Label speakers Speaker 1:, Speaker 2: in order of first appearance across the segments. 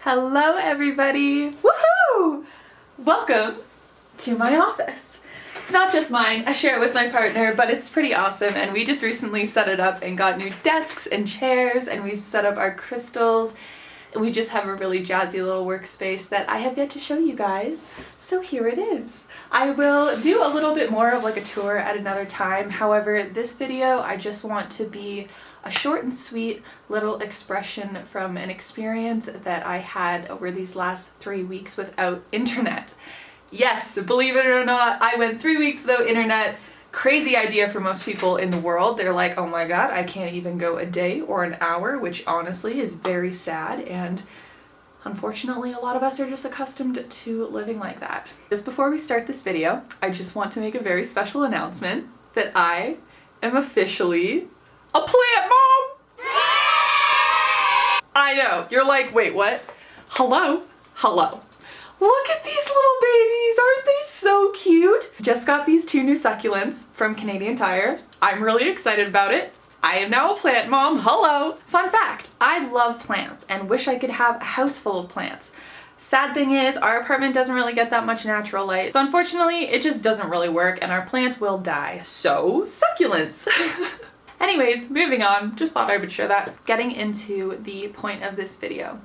Speaker 1: Hello everybody! Woohoo! Welcome to my office. It's not just mine, I share it with my partner, but it's pretty awesome and we just recently set it up and got new desks and chairs and we've set up our crystals. We just have a really jazzy little workspace that I have yet to show you guys, so here it is. I will do a little bit more of like a tour at another time, however this video I just want to be a short and sweet little expression from an experience that I had over these last 3 weeks without internet. Yes, believe it or not, I went 3 weeks without internet. Crazy idea for most people in the world. They're like, oh my god, I can't even go a day or an hour, which honestly is very sad, and unfortunately a lot of us are just accustomed to living like that. Just before we start this video, I just want to make a very special announcement that I am officially a plant mom! I know, you're like, wait, what? Hello? Hello. Look at these little babies, aren't they so cute? Just got these 2 new succulents from Canadian Tire. I'm really excited about it. I am now a plant mom, hello! Fun fact, I love plants and wish I could have a house full of plants. Sad thing is, our apartment doesn't really get that much natural light, so unfortunately it just doesn't really work and our plants will die. So, succulents! Anyways, moving on, just thought I would share that. Getting into the point of this video.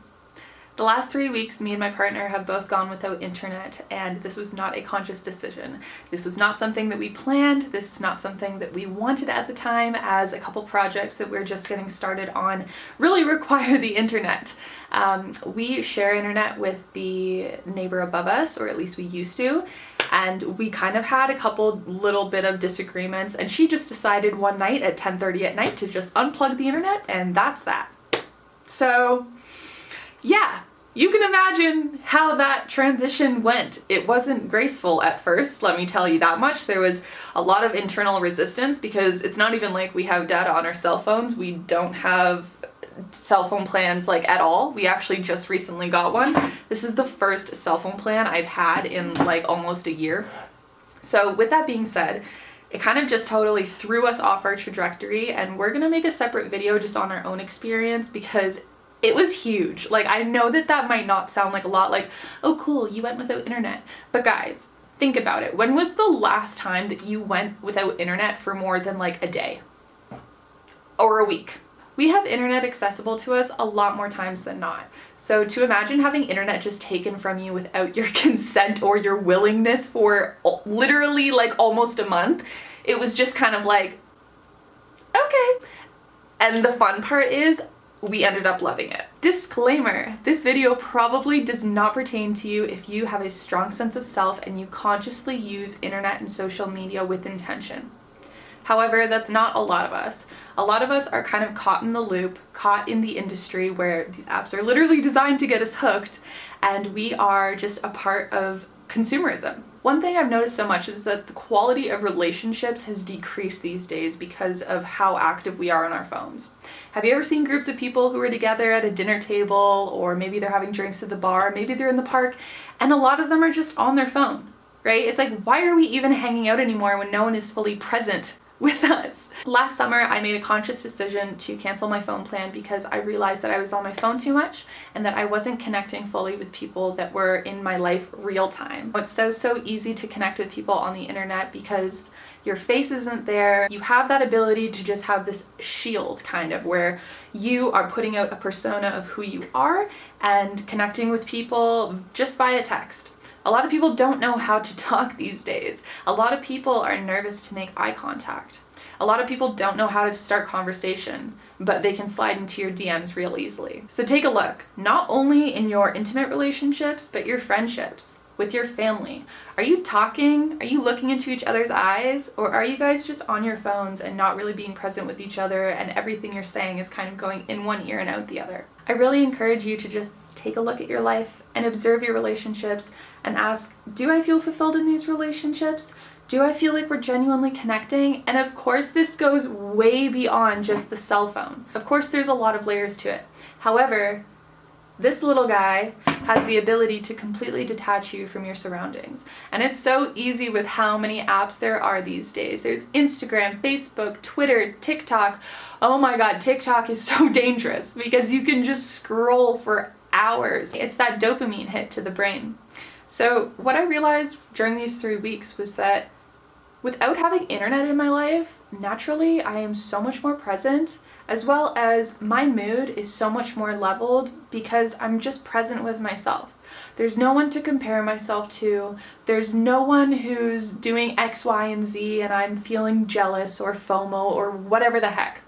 Speaker 1: The last 3 weeks, me and my partner have both gone without internet, and this was not a conscious decision. This was not something that we planned, this is not something that we wanted at the time, as a couple projects that we're just getting started on really require the internet. We share internet with the neighbor above us, or at least we used to, and we kind of had a couple little bit of disagreements, and she just decided one night at 10:30 at night to just unplug the internet, and that's that. So yeah, you can imagine how that transition went. It wasn't graceful at first, let me tell you that much. There was a lot of internal resistance because it's not even like we have data on our cell phones. We don't have cell phone plans like at all. We actually just recently got one. This is the first cell phone plan I've had in like almost a year. So with that being said, it kind of just totally threw us off our trajectory, and we're gonna make a separate video just on our own experience because it was huge. Like, I know that that might not sound like a lot, like, oh cool, you went without internet. But guys, think about it. When was the last time that you went without internet for more than like a day? Or a week? We have internet accessible to us a lot more times than not. So to imagine having internet just taken from you without your consent or your willingness for literally like almost a month, it was just kind of like, okay. And the fun part is, we ended up loving it. Disclaimer, this video probably does not pertain to you if you have a strong sense of self and you consciously use internet and social media with intention. However, that's not a lot of us. A lot of us are kind of caught in the loop, caught in the industry where these apps are literally designed to get us hooked, and we are just a part of consumerism. One thing I've noticed so much is that the quality of relationships has decreased these days because of how active we are on our phones. Have you ever seen groups of people who are together at a dinner table, or maybe they're having drinks at the bar, maybe they're in the park, and a lot of them are just on their phone, right? It's like, why are we even hanging out anymore when no one is fully present with us? Last summer, I made a conscious decision to cancel my phone plan because I realized that I was on my phone too much and that I wasn't connecting fully with people that were in my life real time. It's so easy to connect with people on the internet because your face isn't there. You have that ability to just have this shield kind of where you are putting out a persona of who you are and connecting with people just via text. A lot of people don't know how to talk these days. A lot of people are nervous to make eye contact. A lot of people don't know how to start conversation, but they can slide into your DMs real easily. So take a look, not only in your intimate relationships, but your friendships, with your family. Are you talking? Are you looking into each other's eyes? Or are you guys just on your phones and not really being present with each other, and everything you're saying is kind of going in one ear and out the other? I really encourage you to just take a look at your life and observe your relationships and ask, do I feel fulfilled in these relationships? Do I feel like we're genuinely connecting? And of course, this goes way beyond just the cell phone. Of course, there's a lot of layers to it. However, this little guy has the ability to completely detach you from your surroundings. And it's so easy with how many apps there are these days. There's Instagram, Facebook, Twitter, TikTok. Oh my god, TikTok is so dangerous because you can just scroll for hours. It's that dopamine hit to the brain. So what I realized during these 3 weeks was that without having internet in my life, naturally I am so much more present, as well as my mood is so much more leveled because I'm just present with myself. There's no one to compare myself to. There's no one who's doing X, Y, and Z and I'm feeling jealous or FOMO or whatever the heck.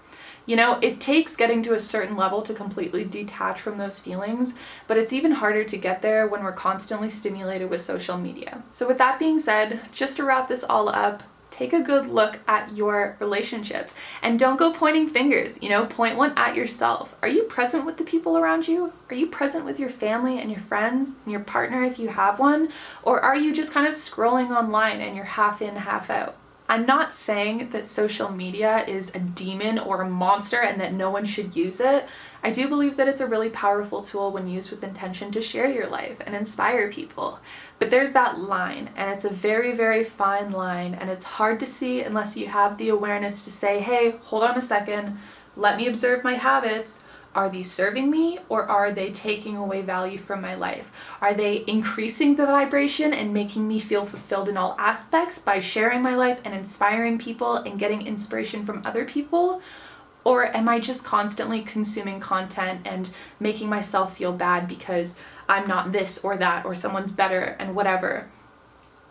Speaker 1: You know, it takes getting to a certain level to completely detach from those feelings, but it's even harder to get there when we're constantly stimulated with social media. So with that being said, just to wrap this all up, take a good look at your relationships and don't go pointing fingers, you know, point one at yourself. Are you present with the people around you? Are you present with your family and your friends and your partner if you have one? Or are you just kind of scrolling online and you're half in, half out? I'm not saying that social media is a demon or a monster and that no one should use it. I do believe that it's a really powerful tool when used with intention to share your life and inspire people. But there's that line, and it's a very, very fine line, and it's hard to see unless you have the awareness to say, hey, hold on a second, let me observe my habits. Are these serving me or are they taking away value from my life? Are they increasing the vibration and making me feel fulfilled in all aspects by sharing my life and inspiring people and getting inspiration from other people? Or am I just constantly consuming content and making myself feel bad because I'm not this or that or someone's better and whatever?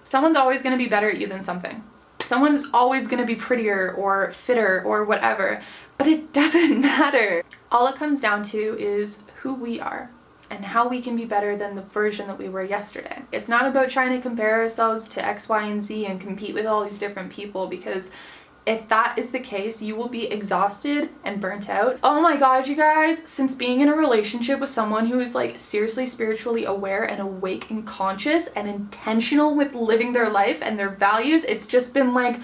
Speaker 1: Someone's always going to be better at you than something. Someone is always going to be prettier or fitter or whatever, but it doesn't matter. All it comes down to is who we are and how we can be better than the version that we were yesterday. It's not about trying to compare ourselves to X, Y, and Z and compete with all these different people, because if that is the case, you will be exhausted and burnt out. Oh my god, you guys, since being in a relationship with someone who is like seriously spiritually aware and awake and conscious and intentional with living their life and their values, it's just been like,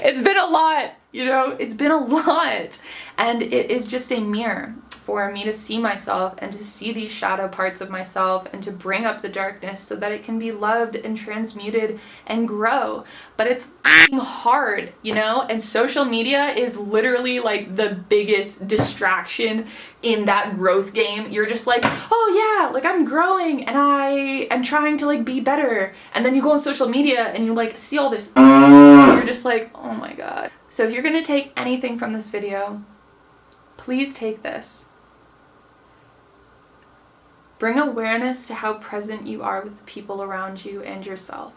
Speaker 1: it's been a lot, you know, it's been a lot. And it is just a mirror for me to see myself and to see these shadow parts of myself and to bring up the darkness so that it can be loved and transmuted and grow. But it's hard, you know, and social media is literally like the biggest distraction in that growth game. You're just like, oh yeah, like I'm growing and I am trying to like be better, and then you go on social media and you like see all this you're just like, oh my god. So if you're gonna take anything from this video, please take this. Bring awareness to how present you are with the people around you and yourself.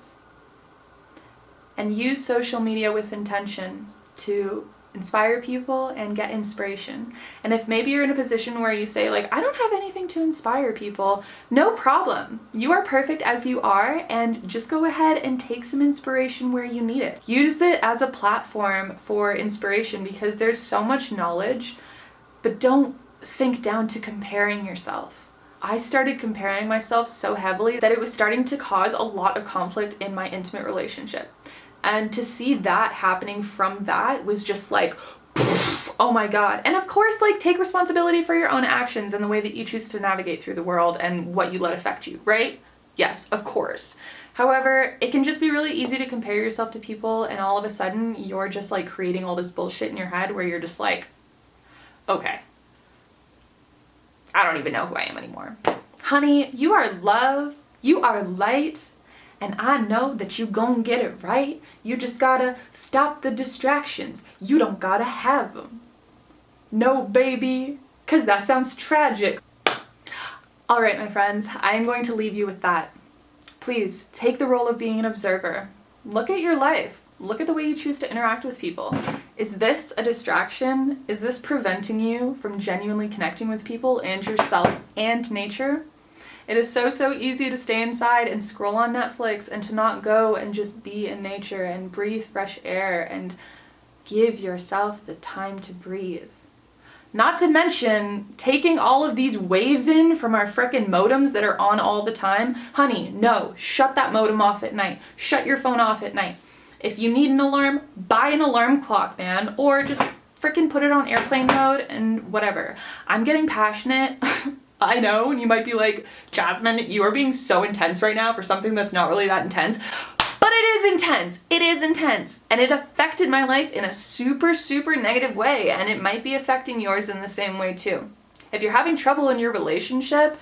Speaker 1: And use social media with intention to inspire people and get inspiration. And if maybe you're in a position where you say like, I don't have anything to inspire people, no problem. You are perfect as you are, and just go ahead and take some inspiration where you need it. Use it as a platform for inspiration because there's so much knowledge, but don't sink down to comparing yourself. I started comparing myself so heavily that it was starting to cause a lot of conflict in my intimate relationship. And to see that happening from that was just like, oh my god. And of course, like, take responsibility for your own actions and the way that you choose to navigate through the world and what you let affect you, right? Yes, of course. However, it can just be really easy to compare yourself to people, and all of a sudden you're just like creating all this bullshit in your head where you're just like, okay, I don't even know who I am anymore. Honey, you are love, you are light, and I know that you gon' get it right. You just gotta stop the distractions. You don't gotta have them. No, baby, cause that sounds tragic. All right, my friends, I am going to leave you with that. Please take the role of being an observer. Look at your life. Look at the way you choose to interact with people. Is this a distraction? Is this preventing you from genuinely connecting with people and yourself and nature? It is so easy to stay inside and scroll on Netflix and to not go and just be in nature and breathe fresh air and give yourself the time to breathe. Not to mention taking all of these waves in from our frickin' modems that are on all the time. Honey, no, shut that modem off at night. Shut your phone off at night. If you need an alarm, buy an alarm clock, man, or just frickin' put it on airplane mode and whatever. I'm getting passionate. I know, and you might be like, Jasmine, you are being so intense right now for something that's not really that intense. But it is intense. It is intense. And it affected my life in a super negative way, and it might be affecting yours in the same way too. If you're having trouble in your relationship,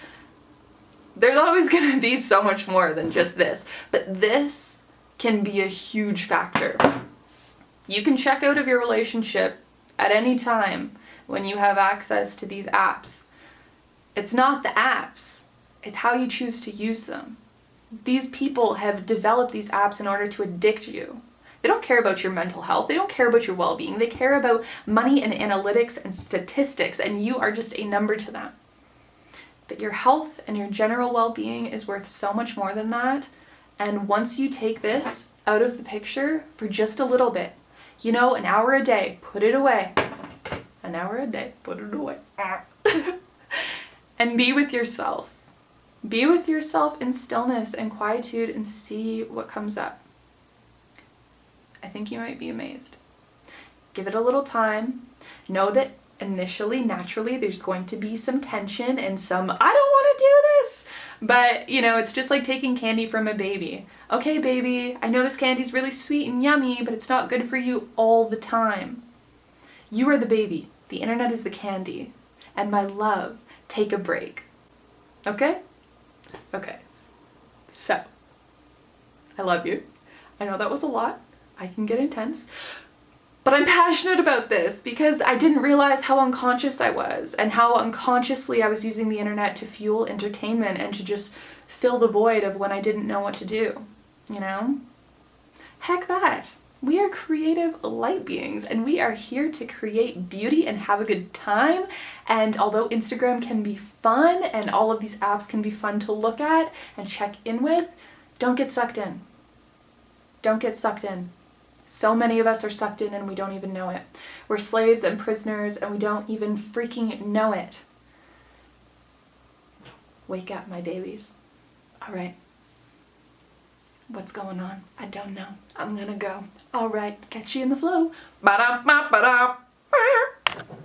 Speaker 1: there's always going to be so much more than just this. But this can be a huge factor. You can check out of your relationship at any time when you have access to these apps. It's not the apps, it's how you choose to use them. These people have developed these apps in order to addict you. They don't care about your mental health, they don't care about your well-being, they care about money and analytics and statistics, and you are just a number to them. But your health and your general well-being is worth so much more than that, and once you take this out of the picture for just a little bit, you know, an hour a day, put it away. An hour a day, put it away. And be with yourself. Be with yourself in stillness and quietude and see what comes up. I think you might be amazed. Give it a little time. Know that initially, naturally, there's going to be some tension and some, I don't want to do this. But, you know, it's just like taking candy from a baby. Okay, baby, I know this candy's really sweet and yummy, but it's not good for you all the time. You are the baby. The internet is the candy. And my love, take a break. Okay? Okay. So, I love you. I know that was a lot. I can get intense. But I'm passionate about this because I didn't realize how unconscious I was and how unconsciously I was using the internet to fuel entertainment and to just fill the void of when I didn't know what to do, you know? Heck that. We are creative light beings and we are here to create beauty and have a good time. And although Instagram can be fun and all of these apps can be fun to look at and check in with, don't get sucked in. Don't get sucked in. So many of us are sucked in and we don't even know it. We're slaves and prisoners and we don't even freaking know it. Wake up, my babies. All right. What's going on? I don't know. I'm gonna go. All right. Catch you in the flow. Ba-da-ba-ba-da.